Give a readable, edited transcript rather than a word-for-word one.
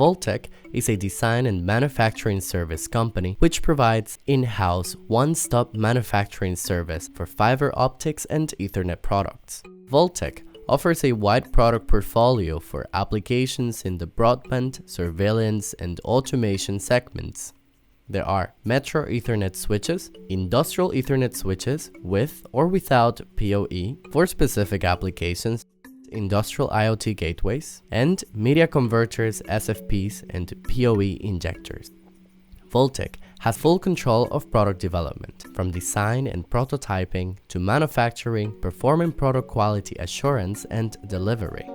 Volktek is a design and manufacturing service company which provides in-house one-stop manufacturing service for fiber optics and Ethernet products. Volktek offers a wide product portfolio for applications in the broadband, surveillance, and automation segments. There are Metro Ethernet switches, industrial Ethernet switches with or without PoE for specific applications, industrial IoT gateways, and media converters, SFPs, and PoE injectors. Volktek has full control of product development, from design and prototyping to manufacturing, performing product quality assurance and delivery.